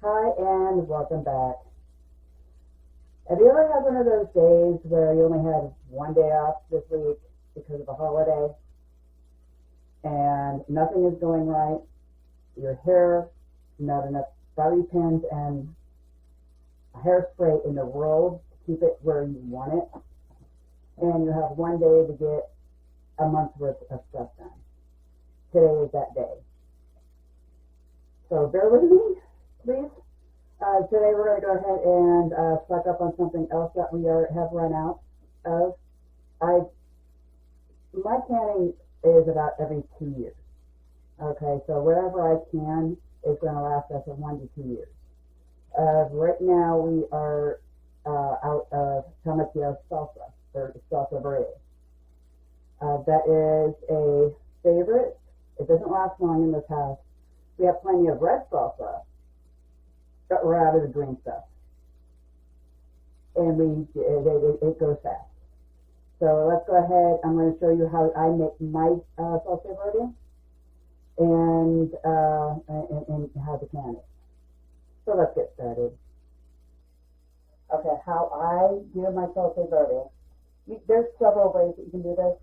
Hi, and welcome back. Have you ever had one of those days where you only had one day off this week because of a holiday and nothing is going right? Your hair, not enough bobby pins and hairspray in the world to keep it where you want it, and you have one day to get a month's worth of stuff done. Today is that day. So bear with me, please. Today we're going to go ahead and stock up on something else that we have run out of. My canning is about every 2 years. Okay, so whatever I can is going to last us 1 to 2 years. Right now we are out of tomatillo salsa, or Salsa Verde. That is a favorite. It doesn't last long in this house. We have plenty of red salsa, but we're out of the green stuff, and it goes fast. So let's go ahead. I'm going to show you how I make my salsa verde and how to can it. So let's get started. Okay, how I do my salsa verde. There's several ways that you can do this,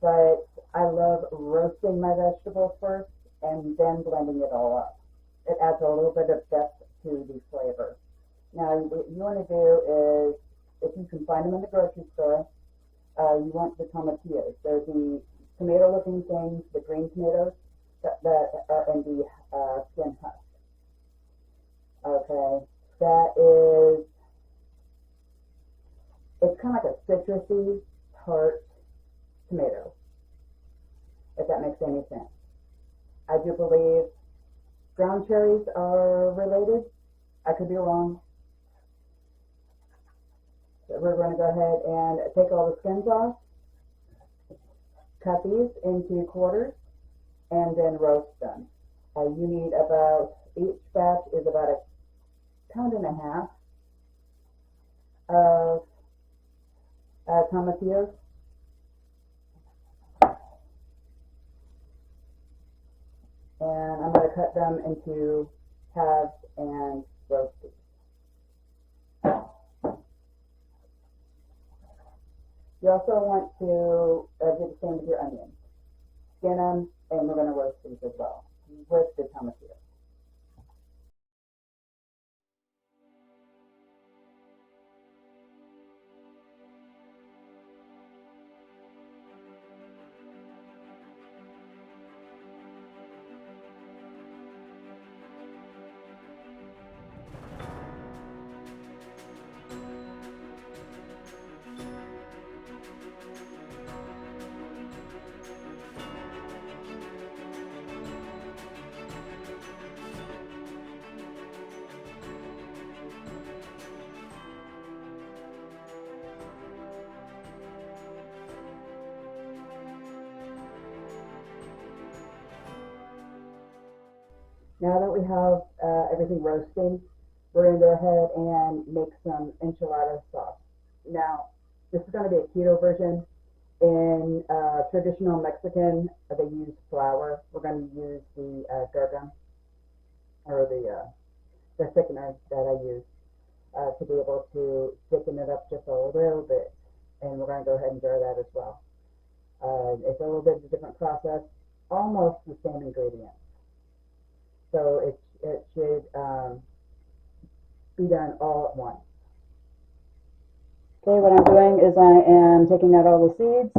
but I love roasting my vegetables first and then blending it all up. It adds a little bit of depth to the flavor. Now, what you want to do is, if you can find them in the grocery store, you want the tomatillos. They're the tomato-looking things, the green tomatoes that are in the skin husk. Okay, it's kind of like a citrusy, tart tomato, if that makes any sense. I do believe ground cherries are related. I could be wrong. So we're going to go ahead and take all the skins off, cut these into quarters, and then roast them. You need each batch is about 1.5 pounds of tomatillos. And I'm going to cut them into halves and roast these. You also want to do the same with your onions. Skin them, and we're going to roast these as well with the tomatillos. Now that we have everything roasting, we're going to go ahead and make some enchilada sauce. Now, this is going to be a keto version. In traditional Mexican, they use flour. We're going to use the garum, or the thickener that I use to be able to thicken it up just a little bit. And we're going to go ahead and jar that as well. It's a little bit of a different process, almost the same ingredients. So it should be done all at once. Okay, what I'm doing is I am taking out all the seeds.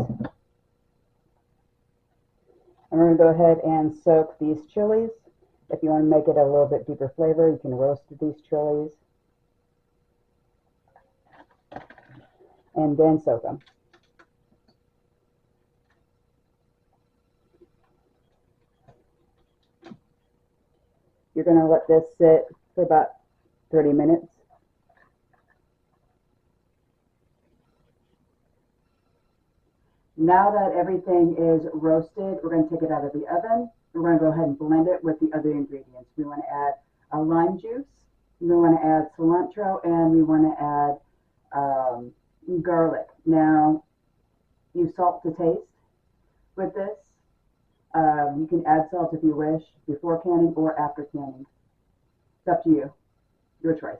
I'm going to go ahead and soak these chilies. If you want to make it a little bit deeper flavor, you can roast these chilies and then soak them. You're going to let this sit for about 30 minutes. Now that everything is roasted, we're going to take it out of the oven. We're going to go ahead and blend it with the other ingredients. We want to add a lime juice, we want to add cilantro, and we want to add garlic. Now, you salt to taste with this. You can add salt if you wish, before canning or after canning. It's up to you. Your choice.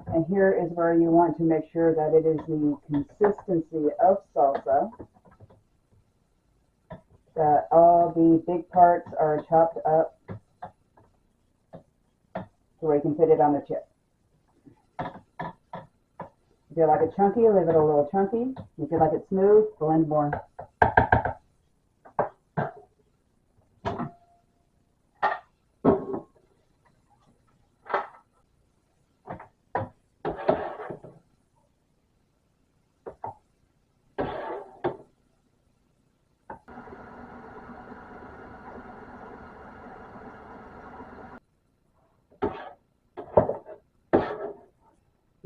And here is where you want to make sure that it is the consistency of salsa, that all the big parts are chopped up so you can fit it on the chip. If you like it chunky, leave it a little chunky. If you like it smooth, blend more.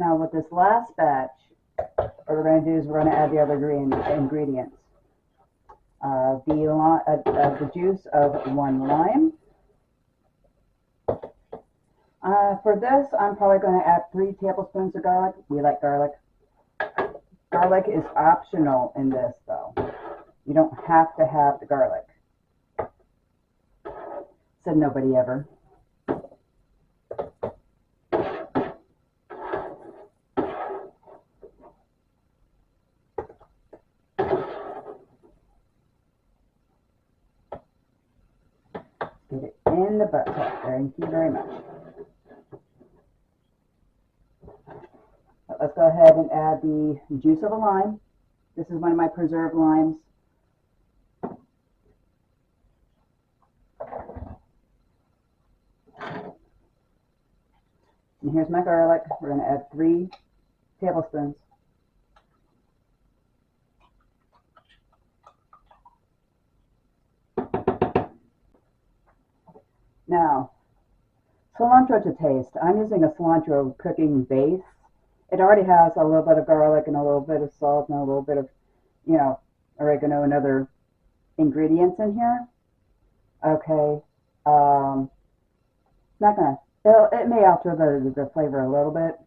Now with this last batch, what we're going to do is we're going to add the other ingredients. The juice of 1 lime. For this, I'm probably going to add 3 tablespoons of garlic. We like garlic. Garlic is optional in this, though. You don't have to have the garlic. Said nobody ever. Get it in the butt crack. Thank you very much. Let's go ahead and add the juice of a lime. This is one of my preserved limes. And here's my garlic. We're going to add 3 tablespoons. Now, cilantro to taste. I'm using a cilantro cooking base. It already has a little bit of garlic and a little bit of salt and a little bit of, oregano and other ingredients in here. Okay. Not gonna. It may alter the flavor a little bit,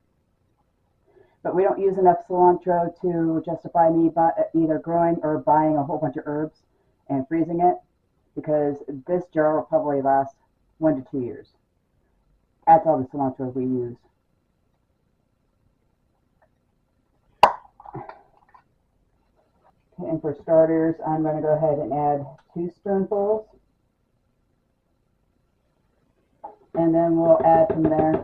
but we don't use enough cilantro to justify me either growing or buying a whole bunch of herbs and freezing it, because this jar will probably last 1 to 2 years. That's all the cilantro we use. Okay, and for starters, I'm going to go ahead and add 2 spoonfuls. And then we'll add from there.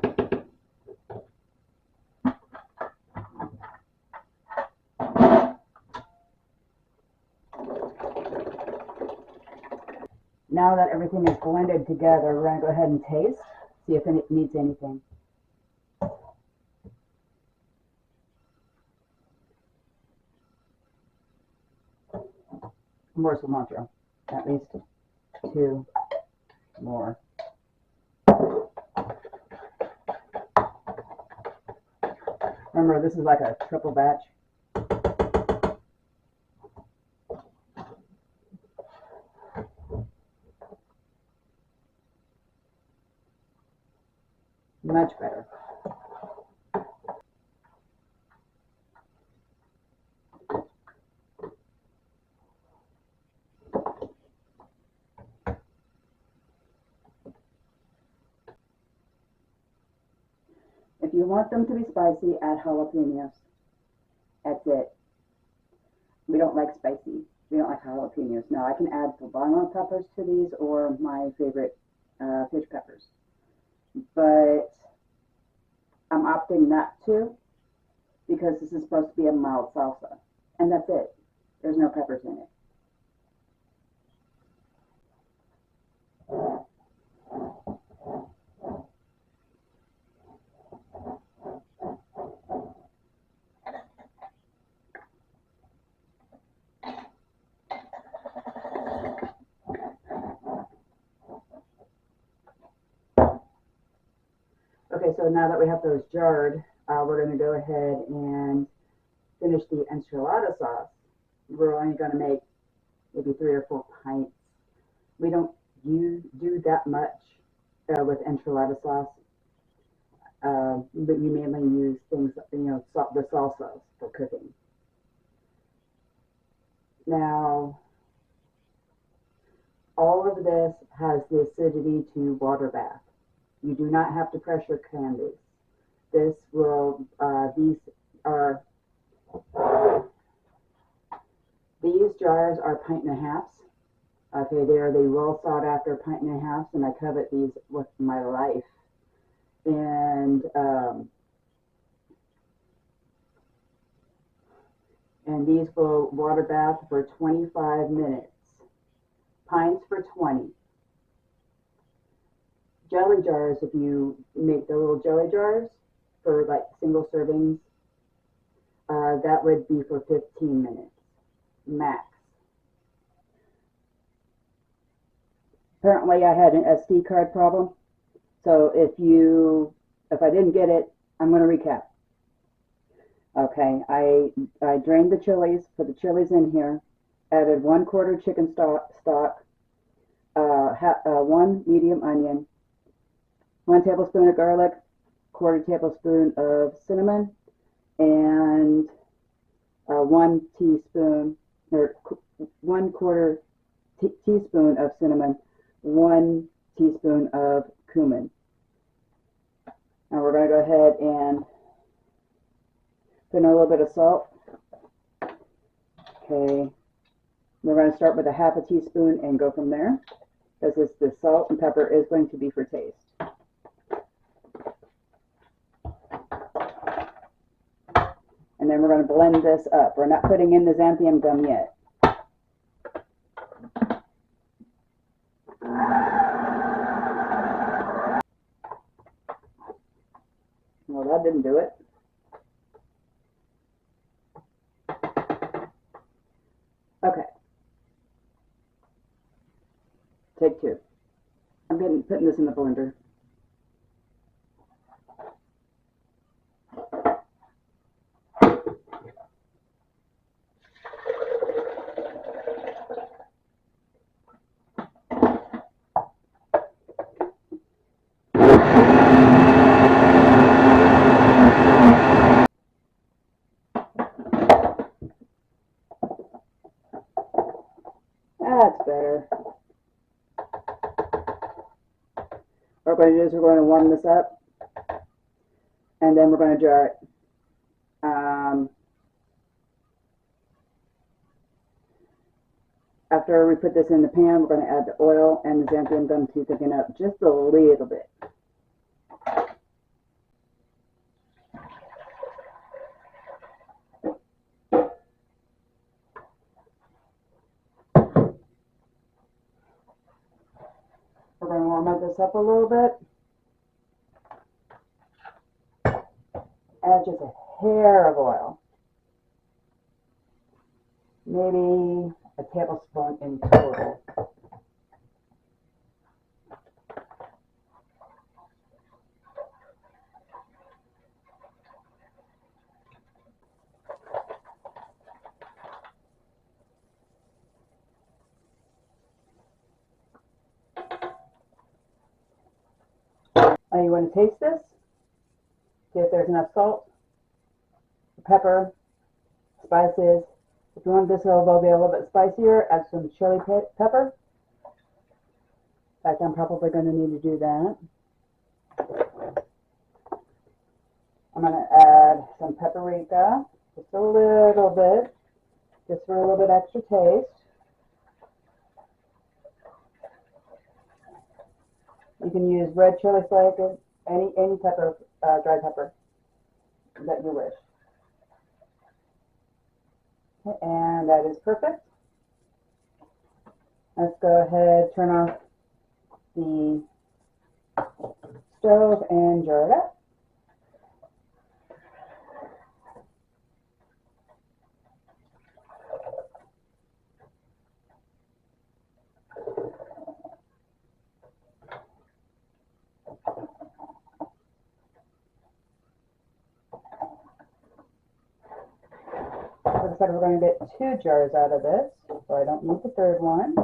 Now that everything is blended together, we're going to go ahead and taste, see if it needs anything. More cilantro, at least 2 more. Remember, this is like a triple batch. Much better. If you want them to be spicy, add jalapenos. That's it. We don't like spicy. We don't like jalapenos. Now, I can add poblano peppers to these or my favorite fish peppers. But I'm opting not to because this is supposed to be a mild salsa. And that's it. There's no peppers in it. Okay, so now that we have those jarred, we're going to go ahead and finish the enchilada sauce. We're only going to make maybe 3 or 4 pints. We don't do that much with enchilada sauce, but we mainly use things, the salsas for cooking. Now, all of this has the acidity to water bath. You do not have to pressure can this. These jars are 1.5 pints. Okay, they are the well sought after 1.5 pints, and I covet these with my life. And these will water bath for 25 minutes. Pints for 20. Jelly jars, if you make the little jelly jars for like single servings, that would be for 15 minutes max. Apparently I had an SD card problem, so if I didn't get it, I'm going to recap. Okay, I drained the chilies, put the chilies in here, added 1/4 chicken stock, 1 medium onion, 1 tablespoon of garlic, 1/4 tablespoon of cinnamon, and 1 teaspoon or 1/4 teaspoon of cinnamon, 1 teaspoon of cumin. Now we're going to go ahead and put in a little bit of salt. Okay, we're going to start with 1/2 teaspoon and go from there, because the salt and pepper is going to be for taste. And then we're going to blend this up. We're not putting in the xanthan gum yet. Well, that didn't do it. Okay. Take 2. I'm putting this in the blender. That's better. What we're going to do is we're going to warm this up, and then we're going to jar it. After we put this in the pan, we're going to add the oil and the xanthan gum to thicken up just a little bit. We're going to warm this up a little bit. Add just a hair of oil. Maybe a tablespoon in total. Now you want to taste this. See if there's enough salt, pepper, spices. If you want this to be a little bit spicier, add some chili pepper. In fact, I'm probably going to need to do that. I'm going to add some paprika, just a little bit, just for a little bit extra taste. You can use red chili flake, any type of dried pepper. that you wish. Okay, and that is perfect. Let's go ahead, turn off the stove and jar it up. Like I said, we're going to get 2 jars out of this, so I don't need the third one.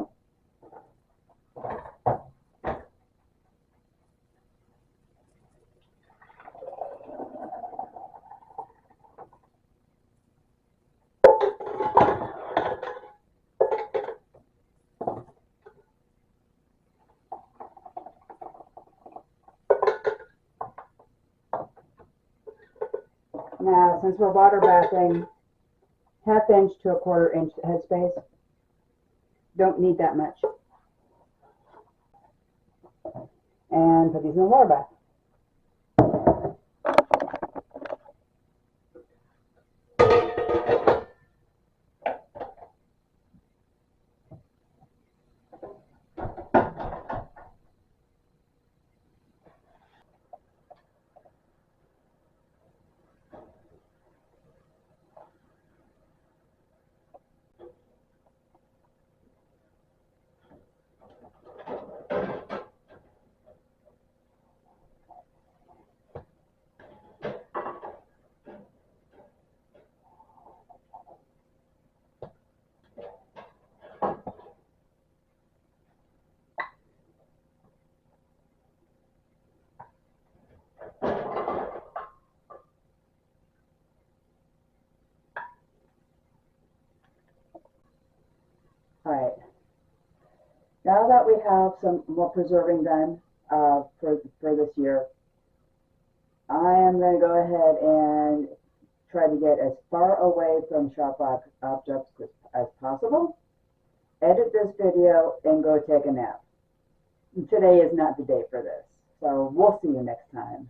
Now, since we're water bathing, 1/2 inch to a 1/4 inch headspace, don't need that much. And put these in the water bath. Alright, now that we have some more preserving done for this year, I am going to go ahead and try to get as far away from sharp objects as possible, edit this video, and go take a nap. Today is not the day for this, so we'll see you next time.